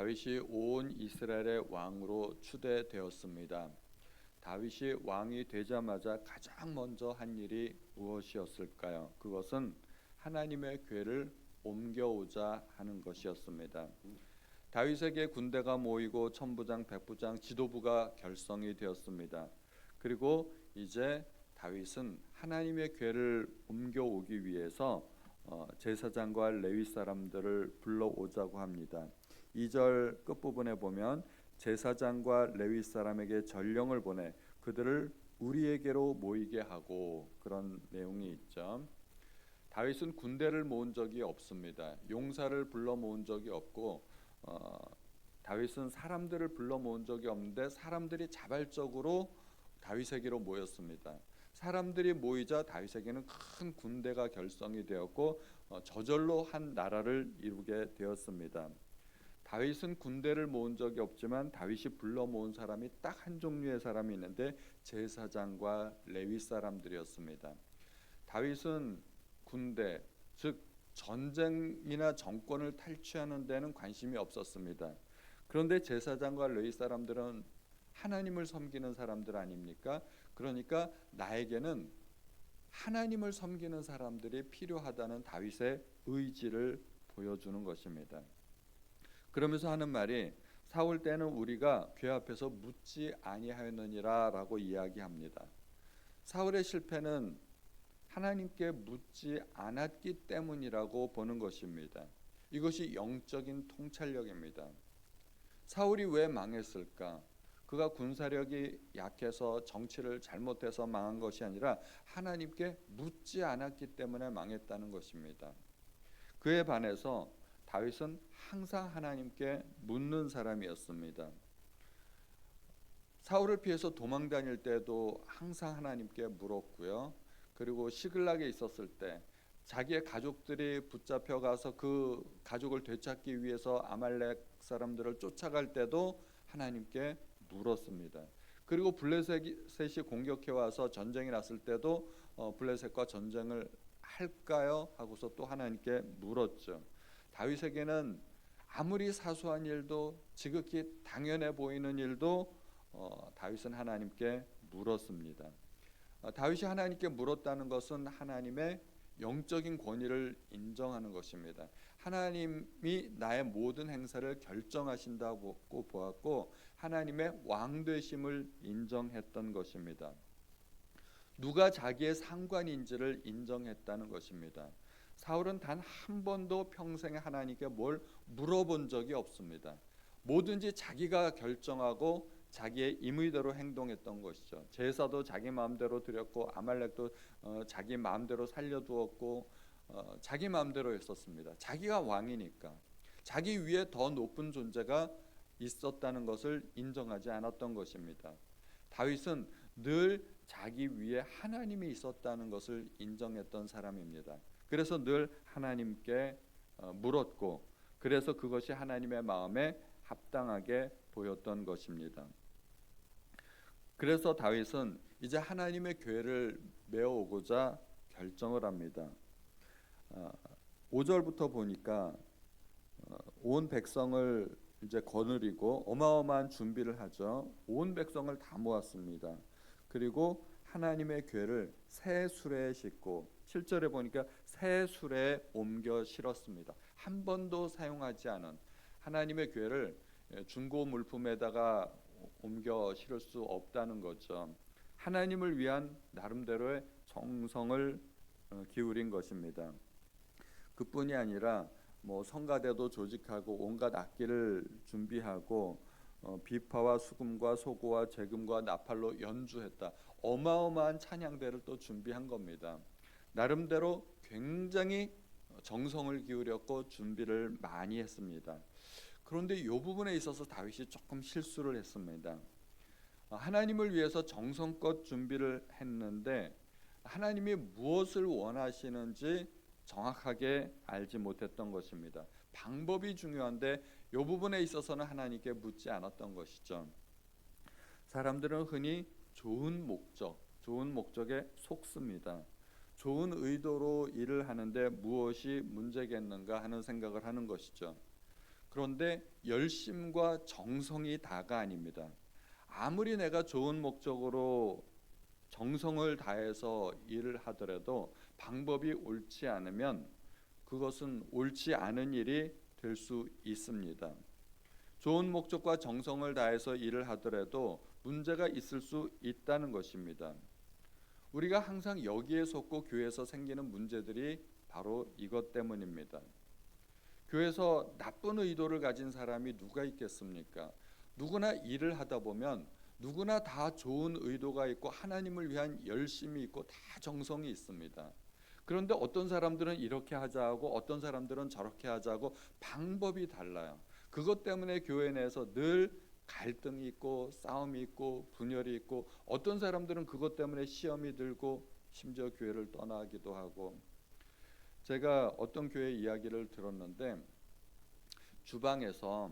다윗이 온 이스라엘의 왕으로 추대되었습니다. 다윗이 왕이 되자마자 가장 먼저 한 일이 무엇이었을까요? 그것은 하나님의 궤를 옮겨오자 하는 것이었습니다. 다윗에게 군대가 모이고 천부장, 백부장, 지도부가 결성이 되었습니다. 그리고 이제 다윗은 하나님의 궤를 옮겨오기 위해서 제사장과 레위 사람들을 불러오자고 합니다. 2절 끝부분에 보면 제사장과 레위 사람에게 전령을 보내 그들을 우리에게로 모이게 하고, 그런 내용이 있죠. 다윗은 군대를 모은 적이 없습니다. 용사를 불러 모은 적이 없고 다윗은 사람들을 불러 모은 적이 없는데 사람들이 자발적으로 다윗에게로 모였습니다. 사람들이 모이자 다윗에게는 큰 군대가 결성이 되었고 저절로 한 나라를 이루게 되었습니다. 다윗은 군대를 모은 적이 없지만 다윗이 불러 모은 사람이 딱 한 종류의 사람이 있는데 제사장과 레위 사람들이었습니다. 다윗은 군대, 즉 전쟁이나 정권을 탈취하는 데는 관심이 없었습니다. 그런데 제사장과 레위 사람들은 하나님을 섬기는 사람들 아닙니까? 그러니까 나에게는 하나님을 섬기는 사람들이 필요하다는 다윗의 의지를 보여주는 것입니다. 그러면서 하는 말이 사울 때는 우리가 궤 앞에서 묻지 아니하였느니라 라고 이야기합니다. 사울의 실패는 하나님께 묻지 않았기 때문이라고 보는 것입니다. 이것이 영적인 통찰력입니다. 사울이 왜 망했을까? 그가 군사력이 약해서 정치를 잘못해서 망한 것이 아니라 하나님께 묻지 않았기 때문에 망했다는 것입니다. 그에 반해서 다윗은 항상 하나님께 묻는 사람이었습니다. 사울을 피해서 도망 다닐 때도 항상 하나님께 물었고요. 그리고 시글락에 있었을 때 자기의 가족들이 붙잡혀 가서 그 가족을 되찾기 위해서 아말렉 사람들을 쫓아갈 때도 하나님께 물었습니다. 그리고 블레셋이 공격해 와서 전쟁이 났을 때도 블레셋과 전쟁을 할까요? 하고서 또 하나님께 물었죠. 다윗에게는 아무리 사소한 일도 지극히 당연해 보이는 일도 다윗은 하나님께 물었습니다. 다윗이 하나님께 물었다는 것은 하나님의 영적인 권위를 인정하는 것입니다. 하나님이 나의 모든 행사를 결정하신다고 보았고 하나님의 왕 되심을 인정했던 것입니다. 누가 자기의 상관인지를 인정했다는 것입니다. 사울은 단 한 번도 평생에 하나님께 뭘 물어본 적이 없습니다. 뭐든지 자기가 결정하고 자기의 임의대로 행동했던 것이죠. 제사도 자기 마음대로 드렸고 아말렉도 자기 마음대로 살려두었고 자기 마음대로 했었습니다. 자기가 왕이니까 자기 위에 더 높은 존재가 있었다는 것을 인정하지 않았던 것입니다. 다윗은 늘 자기 위에 하나님이 있었다는 것을 인정했던 사람입니다. 그래서 늘 하나님께 물었고 그래서 그것이 하나님의 마음에 합당하게 보였던 것입니다. 그래서 다윗은 이제 하나님의 궤를 메어오고자 결정을 합니다. 5절부터 보니까 온 백성을 이제 거느리고 어마어마한 준비를 하죠. 온 백성을 다 모았습니다. 그리고 하나님의 궤를 새 수레에 싣고 7절에 보니까 새 수레에 옮겨 실었습니다. 한 번도 사용하지 않은 하나님의 궤를 중고 물품에다가 옮겨 실을 수 없다는 거죠. 하나님을 위한 나름대로의 정성을 기울인 것입니다. 그뿐이 아니라 성가대도 조직하고 온갖 악기를 준비하고 비파와 수금과 소고와 재금과 나팔로 연주했다. 어마어마한 찬양대를 또 준비한 겁니다. 나름대로 굉장히 정성을 기울였고 준비를 많이 했습니다. 그런데 이 부분에 있어서 다윗이 조금 실수를 했습니다. 하나님을 위해서 정성껏 준비를 했는데 하나님이 무엇을 원하시는지 정확하게 알지 못했던 것입니다. 방법이 중요한데 이 부분에 있어서는 하나님께 묻지 않았던 것이죠. 사람들은 흔히 좋은 목적에 속습니다. 좋은 의도로 일을 하는데 무엇이 문제겠는가 하는 생각을 하는 것이죠. 그런데 열심과 정성이 다가 아닙니다. 아무리 내가 좋은 목적으로 정성을 다해서 일을 하더라도 방법이 옳지 않으면 그것은 옳지 않은 일이 될 수 있습니다. 좋은 목적과 정성을 다해서 일을 하더라도 문제가 있을 수 있다는 것입니다. 우리가 항상 여기에 속고 교회에서 생기는 문제들이 바로 이것 때문입니다. 교회에서 나쁜 의도를 가진 사람이 누가 있겠습니까? 누구나 일을 하다 보면 누구나 다 좋은 의도가 있고 하나님을 위한 열심이 있고 다 정성이 있습니다. 그런데 어떤 사람들은 이렇게 하자고 어떤 사람들은 저렇게 하자고 방법이 달라요. 그것 때문에 교회 내에서 늘 갈등이 있고 싸움이 있고 분열이 있고 어떤 사람들은 그것 때문에 시험이 들고 심지어 교회를 떠나기도 하고. 제가 어떤 교회 이야기를 들었는데 주방에서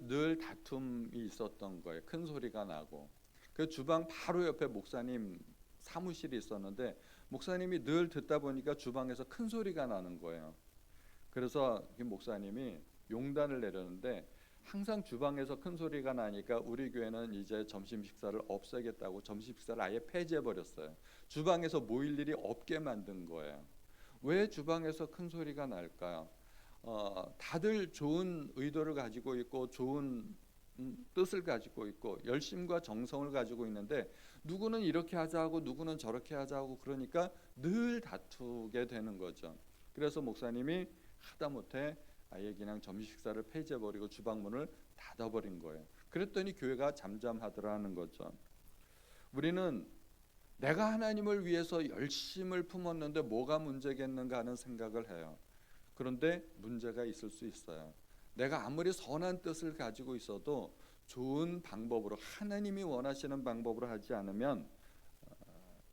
늘 다툼이 있었던 거예요. 큰 소리가 나고. 그 주방 바로 옆에 목사님 사무실이 있었는데 목사님이 늘 듣다 보니까 주방에서 큰 소리가 나는 거예요. 그래서 목사님이 용단을 내렸는데 항상 주방에서 큰 소리가 나니까 우리 교회는 이제 점심 식사를 없애겠다고 점심 식사를 아예 폐지해 버렸어요. 주방에서 모일 일이 없게 만든 거예요. 왜 주방에서 큰 소리가 날까요? 다들 좋은 의도를 가지고 있고 좋은 뜻을 가지고 있고 열심과 정성을 가지고 있는데 누구는 이렇게 하자고 누구는 저렇게 하자고 그러니까 늘 다투게 되는 거죠. 그래서 목사님이 하다못해 아예 그냥 점심 식사를 폐지해버리고 주방문을 닫아버린 거예요. 그랬더니 교회가 잠잠하더라는 거죠. 우리는 내가 하나님을 위해서 열심을 품었는데 뭐가 문제겠는가 하는 생각을 해요. 그런데 문제가 있을 수 있어요. 내가 아무리 선한 뜻을 가지고 있어도 좋은 방법으로 하나님이 원하시는 방법으로 하지 않으면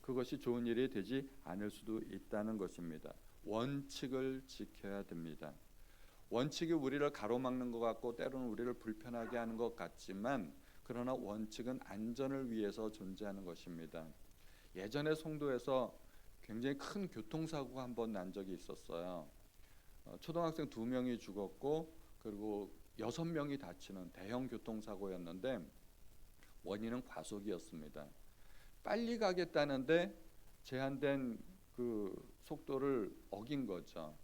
그것이 좋은 일이 되지 않을 수도 있다는 것입니다. 원칙을 지켜야 됩니다. 원칙이 우리를 가로막는 것 같고 때로는 우리를 불편하게 하는 것 같지만 그러나 원칙은 안전을 위해서 존재하는 것입니다. 예전에 송도에서 굉장히 큰 교통사고가 한 번 난 적이 있었어요. 초등학생 2명이 죽었고 그리고 6명이 다치는 대형 교통사고였는데 원인은 과속이었습니다. 빨리 가겠다는데 제한된 그 속도를 어긴 거죠.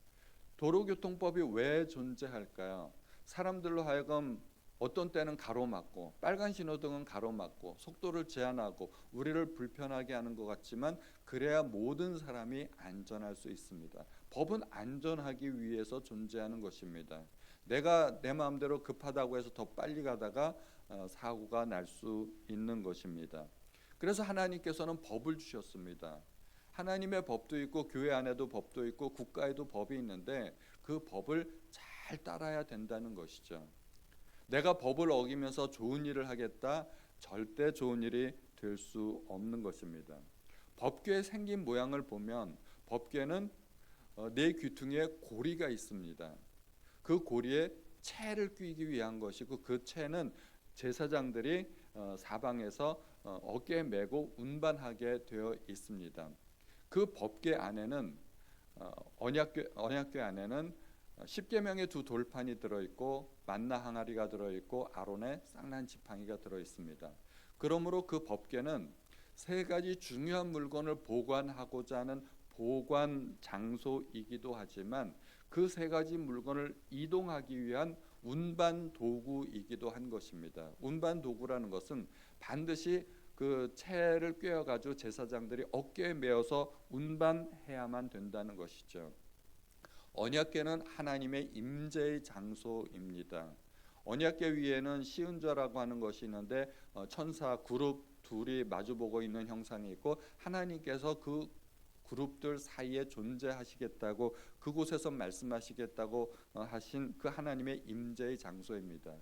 도로교통법이 왜 존재할까요? 사람들로 하여금 어떤 때는 가로막고 빨간 신호등은 가로막고 속도를 제한하고 우리를 불편하게 하는 것 같지만 그래야 모든 사람이 안전할 수 있습니다. 법은 안전하기 위해서 존재하는 것입니다. 내가 내 마음대로 급하다고 해서 더 빨리 가다가 사고가 날 수 있는 것입니다. 그래서 하나님께서는 법을 주셨습니다. 하나님의 법도 있고 교회 안에도 법도 있고 국가에도 법이 있는데 그 법을 잘 따라야 된다는 것이죠. 내가 법을 어기면서 좋은 일을 하겠다, 절대 좋은 일이 될 수 없는 것입니다. 법궤 생긴 모양을 보면 법궤는 네 귀퉁이에 고리가 있습니다. 그 고리에 채를 끼기 위한 것이고 그 채는 제사장들이 사방에서 어깨에 메고 운반하게 되어 있습니다. 그 법궤 안에는 언약궤 안에는 십계명의 2돌판이 들어있고 만나 항아리가 들어있고 아론의 쌍난 지팡이가 들어있습니다. 그러므로 그 법궤는 3가지 중요한 물건을 보관하고자 하는 보관 장소이기도 하지만 그 3가지 물건을 이동하기 위한 운반 도구이기도 한 것입니다. 운반 도구라는 것은 반드시 그 채를 꿰어가지고 제사장들이 어깨에 메어서 운반해야만 된다는 것이죠. 언약궤는 하나님의 임재의 장소입니다. 언약궤 위에는 시은좌라고 하는 것이 있는데 천사 그룹 둘이 마주보고 있는 형상이 있고 하나님께서 그 그룹들 사이에 존재하시겠다고 그곳에서 말씀하시겠다고 하신 그 하나님의 임재의 장소입니다.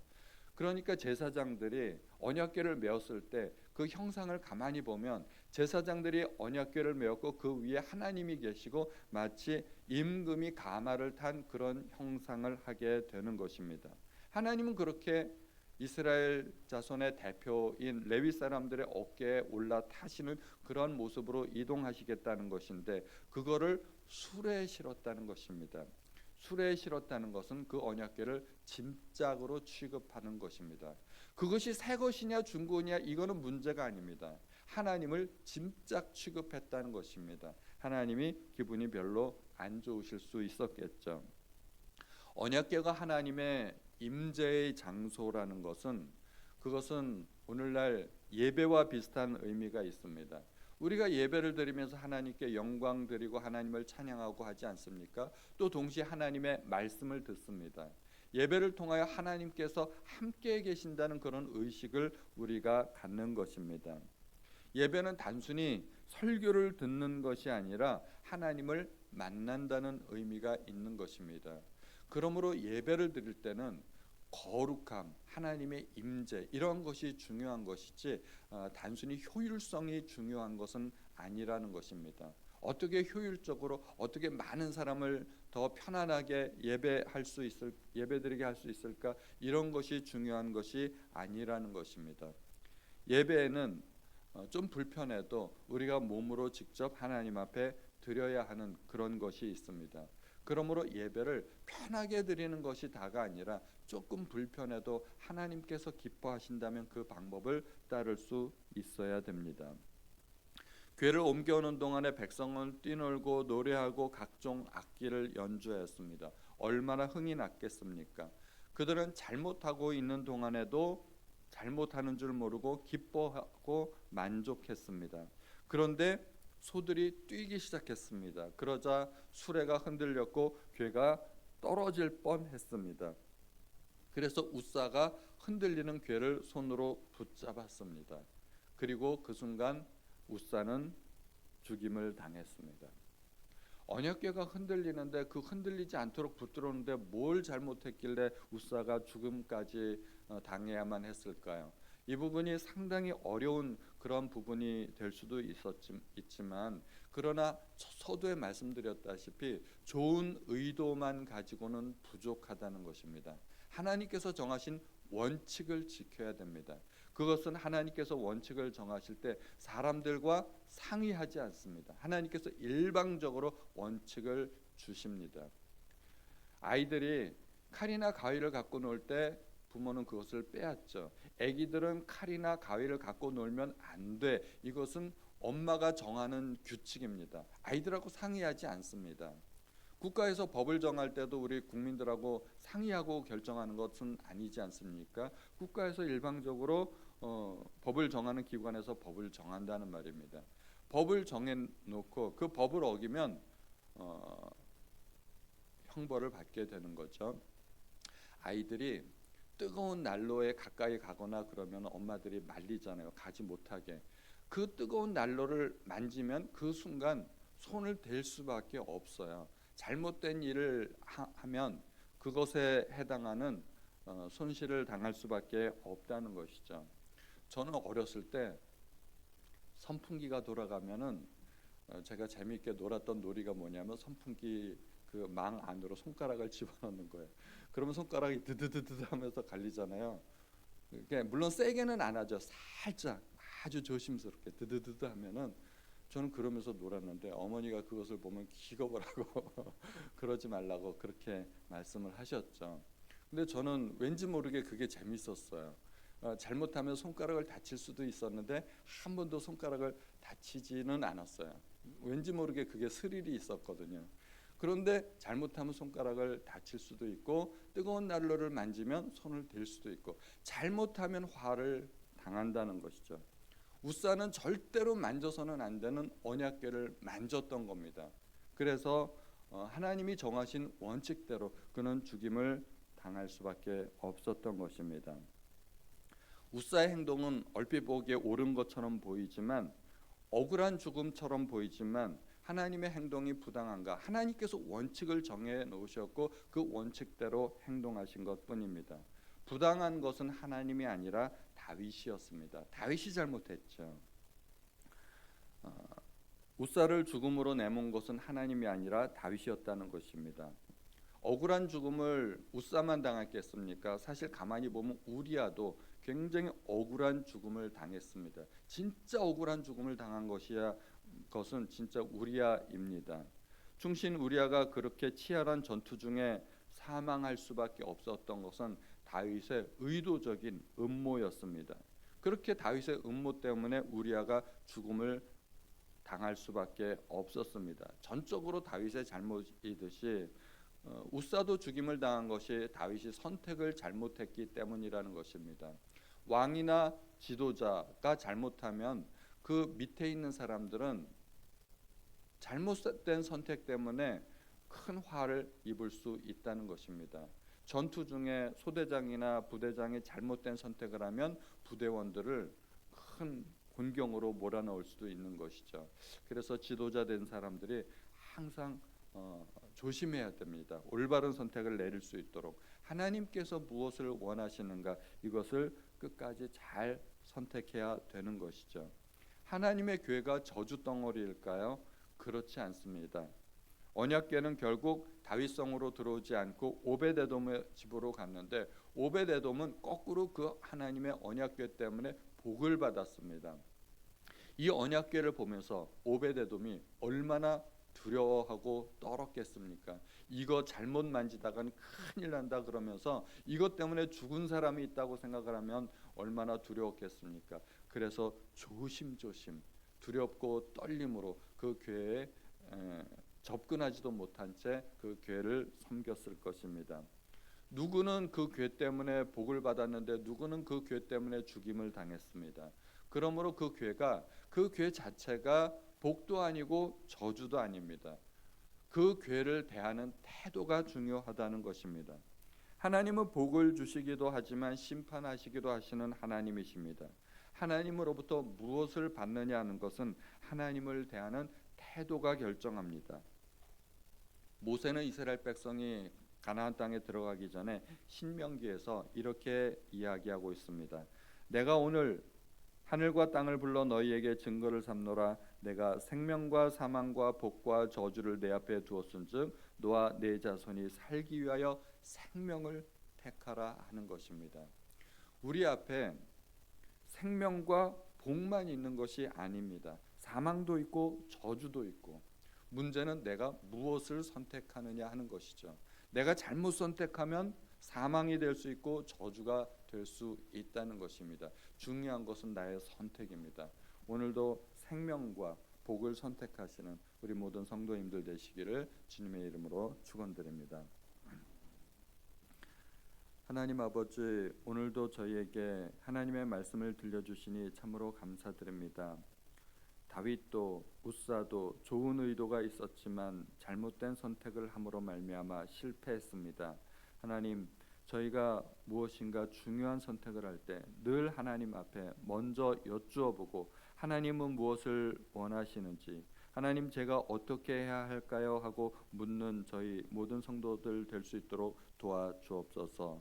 그러니까 제사장들이 언약궤를 메었을 때 그 형상을 가만히 보면 제사장들이 언약궤를 메었고 그 위에 하나님이 계시고 마치 임금이 가마를 탄 그런 형상을 하게 되는 것입니다. 하나님은 그렇게 이스라엘 자손의 대표인 레위 사람들의 어깨에 올라타시는 그런 모습으로 이동하시겠다는 것인데 그거를 수레에 실었다는 것입니다. 수레에 실었다는 것은 그 언약궤를 짐짝으로 취급하는 것입니다. 그것이 새 것이냐 중고냐 이거는 문제가 아닙니다. 하나님을 짐짝 취급했다는 것입니다. 하나님이 기분이 별로 안 좋으실 수 있었겠죠. 언약궤가 하나님의 임재의 장소라는 것은 그것은 오늘날 예배와 비슷한 의미가 있습니다. 우리가 예배를 드리면서 하나님께 영광 드리고 하나님을 찬양하고 하지 않습니까? 또 동시에 하나님의 말씀을 듣습니다. 예배를 통하여 하나님께서 함께 계신다는 그런 의식을 우리가 갖는 것입니다. 예배는 단순히 설교를 듣는 것이 아니라 하나님을 만난다는 의미가 있는 것입니다. 그러므로 예배를 드릴 때는 거룩함, 하나님의 임재 이런 것이 중요한 것이지 단순히 효율성이 중요한 것은 아니라는 것입니다. 어떻게 효율적으로 어떻게 많은 사람을 더 편안하게 예배드리게 할 수 있을까 이런 것이 중요한 것이 아니라는 것입니다. 예배에는 좀 불편해도 우리가 몸으로 직접 하나님 앞에 드려야 하는 그런 것이 있습니다. 그러므로 예배를 편하게 드리는 것이 다가 아니라 조금 불편해도 하나님께서 기뻐하신다면 그 방법을 따를 수 있어야 됩니다. 궤를 옮겨오는 동안에 백성은 뛰놀고 노래하고 각종 악기를 연주했습니다. 얼마나 흥이 났겠습니까? 그들은 잘못하고 있는 동안에도 잘못하는 줄 모르고 기뻐하고 만족했습니다. 그런데 소들이 뛰기 시작했습니다. 그러자 수레가 흔들렸고 궤가 떨어질 뻔했습니다. 그래서 웃사가 흔들리는 궤를 손으로 붙잡았습니다. 그리고 그 순간 웃사는 죽임을 당했습니다. 언약궤가 흔들리는데 그 흔들리지 않도록 붙들었는데 뭘 잘못했길래 웃사가 죽음까지 당해야만 했을까요? 이 부분이 상당히 어려운 그런 부분이 될 수도 있지만 그러나 서두에 말씀드렸다시피 좋은 의도만 가지고는 부족하다는 것입니다. 하나님께서 정하신 원칙을 지켜야 됩니다. 그것은 하나님께서 원칙을 정하실 때 사람들과 상의하지 않습니다. 하나님께서 일방적으로 원칙을 주십니다. 아이들이 칼이나 가위를 갖고 놀 때 부모는 그것을 빼앗죠. 아기들은 칼이나 가위를 갖고 놀면 안 돼. 이것은 엄마가 정하는 규칙입니다. 아이들하고 상의하지 않습니다. 국가에서 법을 정할 때도 우리 국민들하고 상의하고 결정하는 것은 아니지 않습니까? 국가에서 일방적으로 법을 정하는 기관에서 법을 정한다는 말입니다. 법을 정해놓고 그 법을 어기면 형벌을 받게 되는 거죠. 아이들이 뜨거운 난로에 가까이 가거나 그러면 엄마들이 말리잖아요. 가지 못하게. 그 뜨거운 난로를 만지면 그 순간 손을 댈 수밖에 없어요. 잘못된 일을 하면 그것에 해당하는 손실을 당할 수밖에 없다는 것이죠. 저는 어렸을 때 선풍기가 돌아가면은 제가 재미있게 놀았던 놀이가 뭐냐면 선풍기 그 망 안으로 손가락을 집어넣는 거예요. 그러면 손가락이 드드드드 하면서 갈리잖아요. 물론 세게는 안 하죠. 살짝 아주 조심스럽게 드드드드 하면은 저는 그러면서 놀았는데 어머니가 그것을 보면 기겁을 하고 그러지 말라고 그렇게 말씀을 하셨죠. 근데 저는 왠지 모르게 그게 재밌었어요. 잘못하면 손가락을 다칠 수도 있었는데 한 번도 손가락을 다치지는 않았어요. 왠지 모르게 그게 스릴이 있었거든요. 그런데 잘못하면 손가락을 다칠 수도 있고 뜨거운 난로를 만지면 손을 댈 수도 있고 잘못하면 화를 당한다는 것이죠. 웃사는 절대로 만져서는 안 되는 언약궤를 만졌던 겁니다. 그래서 하나님이 정하신 원칙대로 그는 죽임을 당할 수밖에 없었던 것입니다. 웃사의 행동은 얼핏 보기에 옳은 것처럼 보이지만 억울한 죽음처럼 보이지만 하나님의 행동이 부당한가? 하나님께서 원칙을 정해 놓으셨고 그 원칙대로 행동하신 것뿐입니다. 부당한 것은 하나님이 아니라 다윗이었습니다. 다윗이 잘못했죠. 웃사를 죽음으로 내몬 것은 하나님이 아니라 다윗이었다는 것입니다. 억울한 죽음을 웃사만 당했겠습니까? 사실 가만히 보면 우리야도 굉장히 억울한 죽음을 당했습니다. 진짜 억울한 죽음을 당한 것은 진짜 우리야입니다. 충신 우리아가 그렇게 치열한 전투 중에 사망할 수밖에 없었던 것은 다윗의 의도적인 음모였습니다. 그렇게 다윗의 음모 때문에 우리아가 죽음을 당할 수밖에 없었습니다. 전적으로 다윗의 잘못이듯이 우사도 죽임을 당한 것이 다윗이 선택을 잘못했기 때문이라는 것입니다. 왕이나 지도자가 잘못하면 그 밑에 있는 사람들은 잘못된 선택 때문에 큰 화를 입을 수 있다는 것입니다. 전투 중에 소대장이나 부대장이 잘못된 선택을 하면 부대원들을 큰 곤경으로 몰아넣을 수도 있는 것이죠. 그래서 지도자 된 사람들이 항상 조심해야 됩니다. 올바른 선택을 내릴 수 있도록 하나님께서 무엇을 원하시는가 이것을 끝까지 잘 선택해야 되는 것이죠. 하나님의 교회가 저주 덩어리일까요? 그렇지 않습니다. 언약궤는 결국 다윗성으로 들어오지 않고 오베데돔의 집으로 갔는데 오베데돔은 거꾸로 그 하나님의 언약궤 때문에 복을 받았습니다. 이 언약궤를 보면서 오베데돔이 얼마나 두려워하고 떨었겠습니까? 이거 잘못 만지다가는 큰일 난다 그러면서 이것 때문에 죽은 사람이 있다고 생각을 하면 얼마나 두려웠겠습니까? 그래서 조심조심 두렵고 떨림으로 그 궤에 접근하지도 못한 채 그 궤를 섬겼을 것입니다. 누구는 그 궤 때문에 복을 받았는데 누구는 그 궤 때문에 죽임을 당했습니다. 그러므로 그 궤 자체가 복도 아니고 저주도 아닙니다. 그 궤를 대하는 태도가 중요하다는 것입니다. 하나님은 복을 주시기도 하지만 심판하시기도 하시는 하나님이십니다. 하나님으로부터 무엇을 받느냐 하는 것은 하나님을 대하는 태도가 결정합니다. 모세는 이스라엘 백성이 가나안 땅에 들어가기 전에 신명기에서 이렇게 이야기하고 있습니다. 내가 오늘 하늘과 땅을 불러 너희에게 증거를 삼노라. 내가 생명과 사망과 복과 저주를 내 앞에 두었은즉 너와 내 자손이 살기 위하여 생명을 택하라 하는 것입니다. 우리 앞에 생명과 복만 있는 것이 아닙니다. 사망도 있고 저주도 있고 문제는 내가 무엇을 선택하느냐 하는 것이죠. 내가 잘못 선택하면 사망이 될 수 있고 저주가 될 수 있다는 것입니다. 중요한 것은 나의 선택입니다. 오늘도 생명과 복을 선택하시는 우리 모든 성도님들 되시기를 주님의 이름으로 축원드립니다. 하나님 아버지, 오늘도 저희에게 하나님의 말씀을 들려주시니 참으로 감사드립니다. 다윗도 우사도 좋은 의도가 있었지만 잘못된 선택을 함으로 말미암아 실패했습니다. 하나님, 저희가 무엇인가 중요한 선택을 할 때 늘 하나님 앞에 먼저 여쭈어보고 하나님은 무엇을 원하시는지, 하나님 제가 어떻게 해야 할까요? 하고 묻는 저희 모든 성도들 될 수 있도록 도와주옵소서.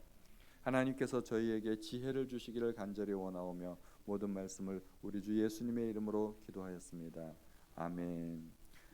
하나님께서 저희에게 지혜를 주시기를 간절히 원하오며 모든 말씀을 우리 주 예수님의 이름으로 기도하였습니다. 아멘.